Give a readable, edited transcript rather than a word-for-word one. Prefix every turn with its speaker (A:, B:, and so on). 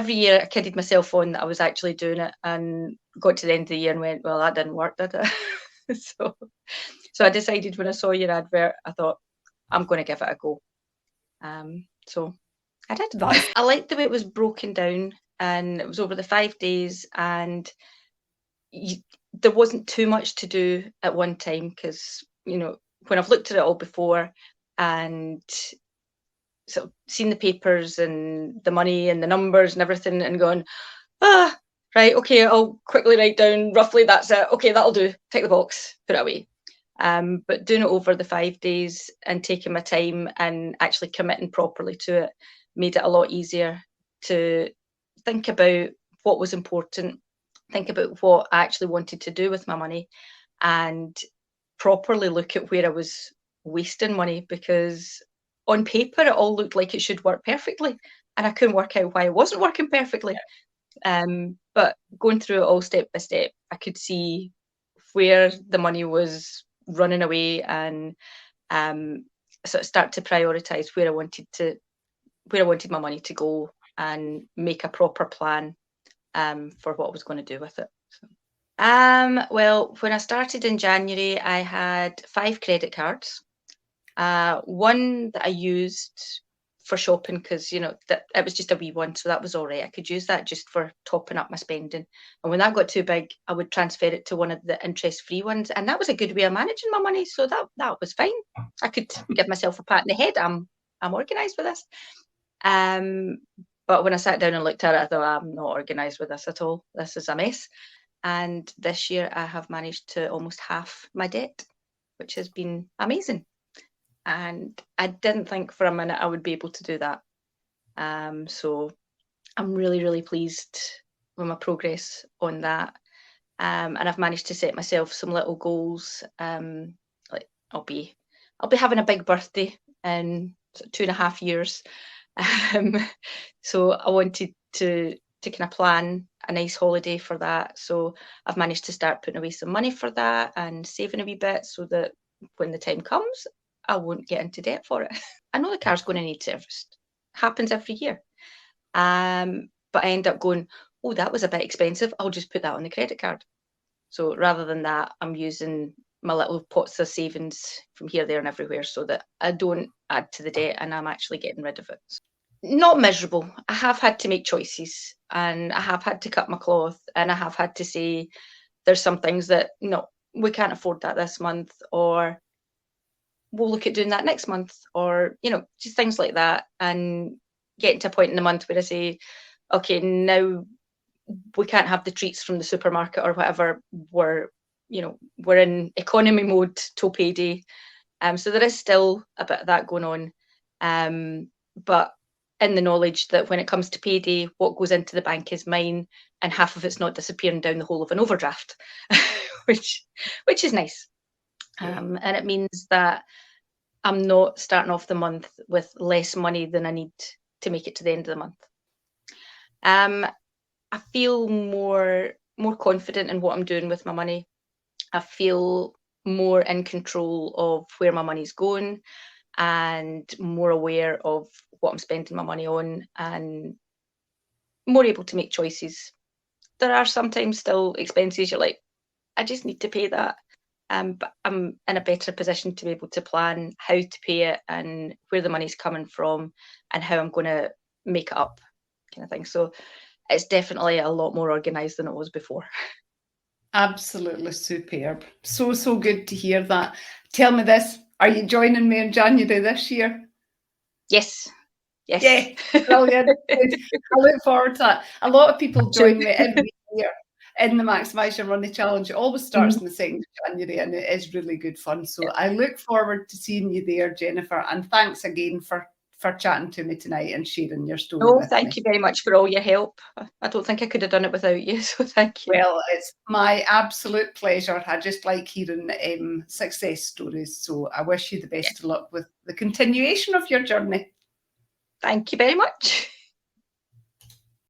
A: every year I kidded myself on that I was actually doing it, and got to the end of the year and went, well, that didn't work, did it? So I decided when I saw your advert, I thought, I'm going to give it a go. So I did. I liked the way it was broken down, and it was over the 5 days, and there wasn't too much to do at one time, because, when I've looked at it all before and sort of seen the papers and the money and the numbers and everything and gone, right, okay, I'll quickly write down roughly that's it. Okay, that'll do. Tick the box, put it away. But doing it over the 5 days and taking my time and actually committing properly to it made it a lot easier to think about what was important, think about what I actually wanted to do with my money, and properly look at where I was wasting money, because on paper it all looked like it should work perfectly, and I couldn't work out why it wasn't working perfectly. But going through it all step by step, I could see where the money was running away, and sort of start to prioritize where I wanted my money to go, and make a proper plan for what I was going to do with it. So. Well, when I started in January, I had 5 credit cards. One that I used for shopping, because that it was just a wee one, so that was all right. I could use that just for topping up my spending. And when that got too big, I would transfer it to one of the interest-free ones, and that was a good way of managing my money. So that was fine. I could give myself a pat in the head. I'm organised with this. But when I sat down and looked at it, I thought, I'm not organised with this at all. This is a mess. And this year I have managed to almost halve my debt, which has been amazing. And I didn't think for a minute I would be able to do that. So I'm really, really pleased with my progress on that. And I've managed to set myself some little goals. Like I'll be having a big birthday in 2.5 years. So I wanted to kind of plan a nice holiday for that. So I've managed to start putting away some money for that and saving a wee bit, so that when the time comes, I won't get into debt for it. I know the car's going to need serviced. Happens every year. But I end up going, oh, that was a bit expensive. I'll just put that on the credit card. So rather than that, I'm using my little pots of savings from here, there, and everywhere, so that I don't add to the debt and I'm actually getting rid of it. Not miserable. I have had to make choices, and I have had to cut my cloth, and I have had to say there's some things that, no, we can't afford that this month, or we'll look at doing that next month, or, just things like that. And getting to a point in the month where I say, okay, now we can't have the treats from the supermarket or whatever. We're in economy mode till payday. So there is still a bit of that going on. But in the knowledge that when it comes to payday, what goes into the bank is mine, and half of it's not disappearing down the hole of an overdraft, which is nice. And it means that I'm not starting off the month with less money than I need to make it to the end of the month. I feel more confident in what I'm doing with my money. I feel more in control of where my money's going, and more aware of what I'm spending my money on, and more able to make choices. There are sometimes still expenses you're like, I just need to pay that. But I'm in a better position to be able to plan how to pay it, and where the money's coming from, and how I'm going to make it up, kind of thing. So it's definitely a lot more organised than it was before.
B: Absolutely superb. So good to hear that. Tell me this, are you joining me in January this year?
A: Yes.
B: Yeah, brilliant. I look forward to that. A lot of people join me every year in the Maximise Your Money Challenge. It always starts on the 2nd of January, and it is really good fun. So I look forward to seeing you there, Jennifer. And thanks again for chatting to me tonight and sharing your story with me.
A: Thank you very much for all your help. I don't think I could have done it without you, so thank you.
B: Well, it's my absolute pleasure. I just like hearing success stories. So I wish you the best of luck with the continuation of your journey.
A: Thank you very much.